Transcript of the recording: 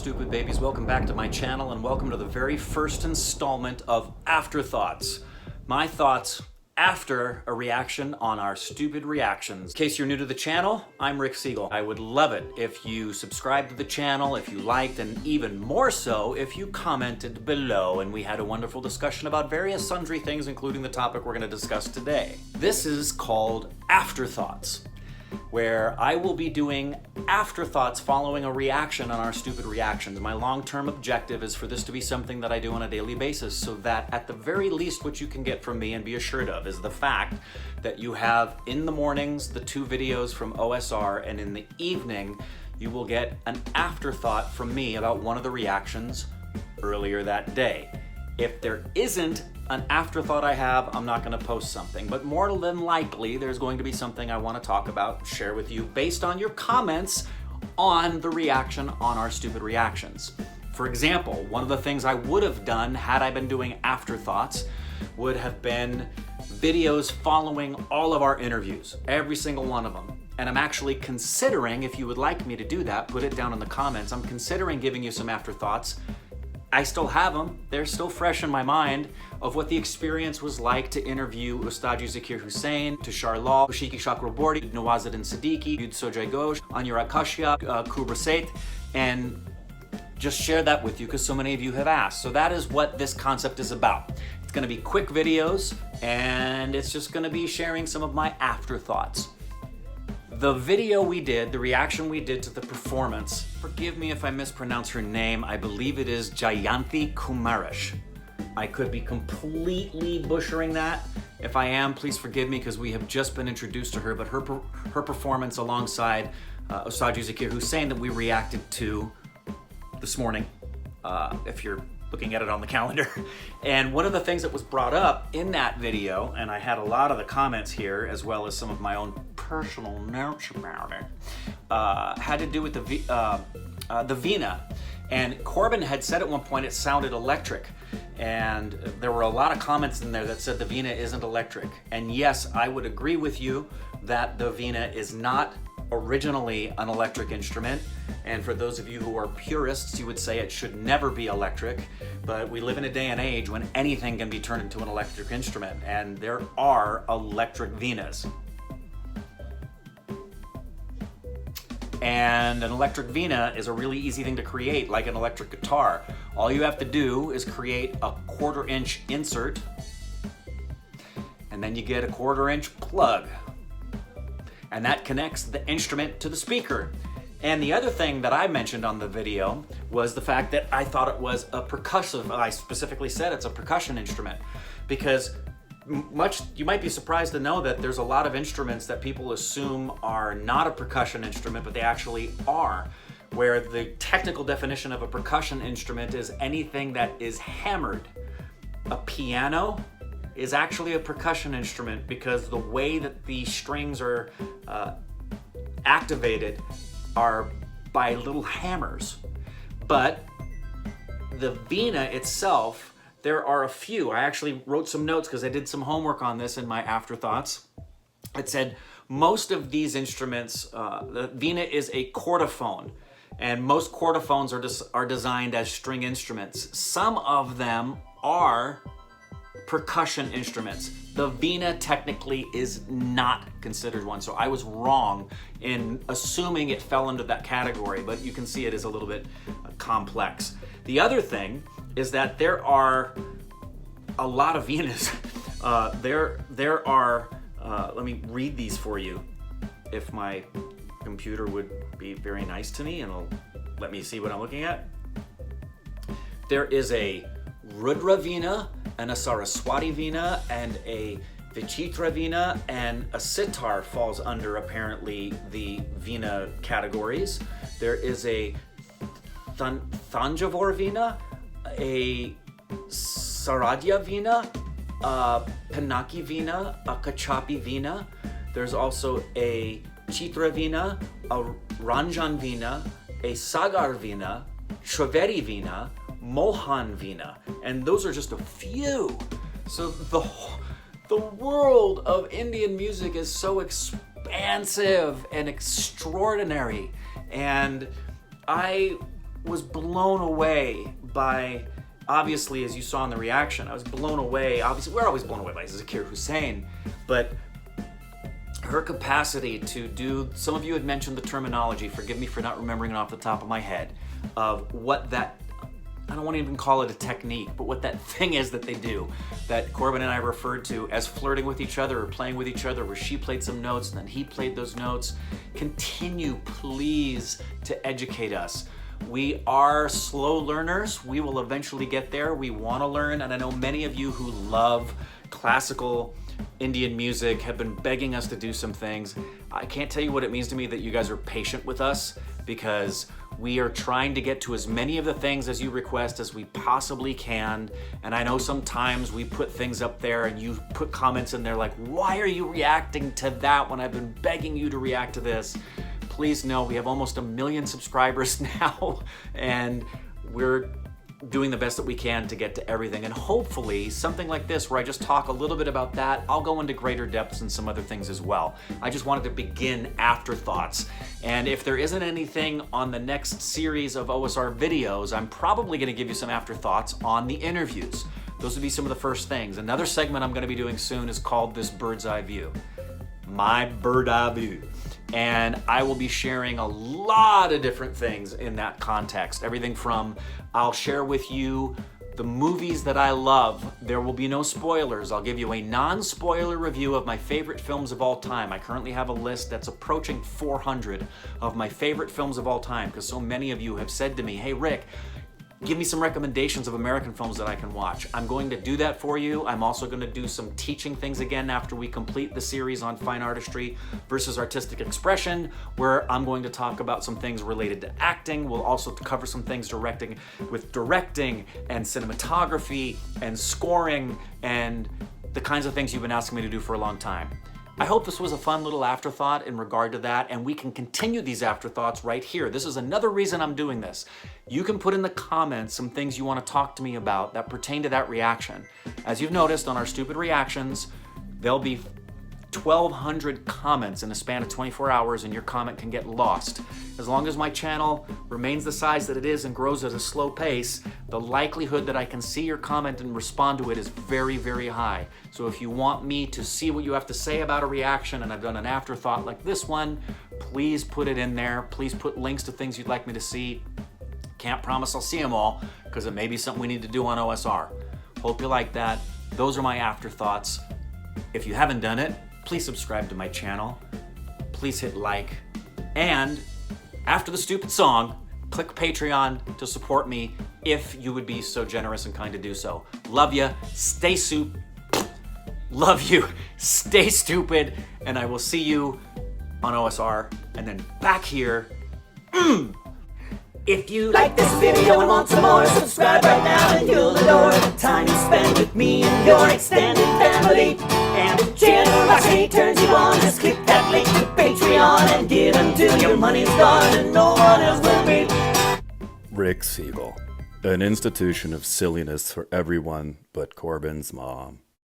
stupid babies. Welcome back to my channel and welcome to the very first installment of Afterthoughts. My thoughts after a reaction on our stupid reactions. In case you're new to the channel, I'm Rick Siegel. I would love it if you subscribed to the channel, if you liked, and even more so if you commented below and we had a wonderful discussion about various sundry things, including the topic we're going to discuss today. This is called Afterthoughts, where I will be doing afterthoughts following a reaction on our stupid reactions. My long-term objective is for this to be something that I do on a daily basis, so that at the very least what you can get from me and be assured of is the fact that you have in the mornings the 2 videos from OSR, and in the evening you will get an afterthought from me about one of the reactions earlier that day. If there isn't an afterthought I have, I'm not going to post something, but more than likely there's going to be something I want to talk about, share with you based on your comments on the reaction on our stupid reactions. For example, one of the things I would have done had I been doing afterthoughts would have been videos following all of our interviews, every single one of them. And I'm actually considering, if you would like me to do that, put it down in the comments. I'm considering giving you some afterthoughts. I still have them. They're still fresh in my mind of what the experience was like to interview Ustad Zakir Hussain, Tushar Lal, Shiki Chakraborty, Nawazuddin Siddiqui, Yud Sojay Ghosh, Anurag Kashyap, Kubra Seth, and just share that with you because so many of you have asked. So that is what this concept is about. It's going to be quick videos, and it's just going to be sharing some of my afterthoughts. The video we did, the reaction we did to the performance, forgive me if I mispronounce her name, I believe it is Jayanthi Kumaresh. I could be completely butchering that. If I am, please forgive me because we have just been introduced to her, but her performance alongside Ustad Zakir Hussain that we reacted to this morning, if you're looking at it on the calendar. And one of the things that was brought up in that video, and I had a lot of the comments here, as well as some of my own personal notes about it, had to do with the Vina. And Corbin had said at one point it sounded electric. And there were a lot of comments in there that said the Vina isn't electric. And yes, I would agree with you that the Vina is not originally an electric instrument, and for those of you who are purists, you would say it should never be electric, but we live in a day and age when anything can be turned into an electric instrument, and there are electric Vinas. And an electric Vina is a really easy thing to create, like an electric guitar. All you have to do is create a 1/4 inch insert, and then you get a 1/4 inch plug. And that connects the instrument to the speaker. And the other thing that I mentioned on the video was the fact that I thought it was a percussive, I specifically said it's a percussion instrument, because you might be surprised to know that there's a lot of instruments that people assume are not a percussion instrument, but they actually are, where the technical definition of a percussion instrument is anything that is hammered. A piano is actually a percussion instrument because the way that the strings are activated are by little hammers. But the Vina itself, there are a few. I actually wrote some notes because I did some homework on this in my afterthoughts. It said most of these instruments, the Vina is a chordophone, and most chordophones are designed as string instruments. Some of them are percussion instruments. The Vina technically is not considered one, so I was wrong in assuming it fell under that category, but you can see it is a little bit complex. The other thing is that there are a lot of Vinas. There are, let me read these for you, if my computer would be very nice to me and it'll let me see what I'm looking at. There is a Rudra Vina, and a Saraswati Vina, and a Vichitra Vina, and a sitar falls under apparently the Vina categories. There is a Thanjavur Vina, a Saradya Vina, a Pinaki Vina, a Kachapi Vina. There's also a Chitra Vina, a Ranjan Vina, a Sagar Vina, Trivedi Vina, Mohan Vina, and those are just a few. So the world of Indian music is so expansive and extraordinary, and I was blown away by, obviously, as you saw in the reaction, I was blown away. Obviously, we're always blown away by Zakir Hussain, but her capacity to do, some of you had mentioned the terminology, forgive me for not remembering it off the top of my head, of what that, I don't want to even call it a technique, but what that thing is that they do, that Corbin and I referred to as flirting with each other or playing with each other, where she played some notes and then he played those notes. Continue, please, to educate us. We are slow learners. We will eventually get there. We want to learn, and I know many of you who love classical Indian music have been begging us to do some things. I can't tell you what it means to me that you guys are patient with us, because we are trying to get to as many of the things as you request as we possibly can. And I know sometimes we put things up there and you put comments in there like, why are you reacting to that when I've been begging you to react to this? Please know we have almost 1 million subscribers now, and we're doing the best that we can to get to everything. And hopefully something like this where I just talk a little bit about that, I'll go into greater depths and some other things as well. I just wanted to begin afterthoughts. And if there isn't anything on the next series of OSR videos, I'm probably going to give you some afterthoughts on the interviews. Those would be some of the first things. Another segment I'm going to be doing soon is called This Bird's Eye View. My Bird Eye View. And I will be sharing a lot of different things in that context. Everything from, I'll share with you the movies that I love. There will be no spoilers. I'll give you a non-spoiler review of my favorite films of all time. I currently have a list that's approaching 400 of my favorite films of all time, because so many of you have said to me, hey Rick, give me some recommendations of American films that I can watch. I'm going to do that for you. I'm also going to do some teaching things again after we complete the series on fine artistry versus artistic expression, where I'm going to talk about some things related to acting. We'll also cover some things directing and cinematography and scoring and the kinds of things you've been asking me to do for a long time. I hope this was a fun little afterthought in regard to that, and we can continue these afterthoughts right here. This is another reason I'm doing this. You can put in the comments some things you want to talk to me about that pertain to that reaction. As you've noticed on our stupid reactions, there'll be 1,200 comments in a span of 24 hours, and your comment can get lost. As long as my channel remains the size that it is and grows at a slow pace, the likelihood that I can see your comment and respond to it is very, very high. So if you want me to see what you have to say about a reaction, and I've done an afterthought like this one, please put it in there. Please put links to things you'd like me to see. Can't promise I'll see them all, because it may be something we need to do on OSR. Hope you like that. Those are my afterthoughts. If you haven't done it, please subscribe to my channel. Please hit like. And after the stupid song, click Patreon to support me if you would be so generous and kind to do so. Love ya. Stay soup. Love you. Stay stupid. And I will see you on OSR and then back here. If you like this video and want some more, subscribe right now and you'll adore the time you spend with me and your extended family. And if generosity turns you on, just click that link to Patreon and give until your money's gone and no one else will be. Rick Siegel, an institution of silliness for everyone but Corbin's mom.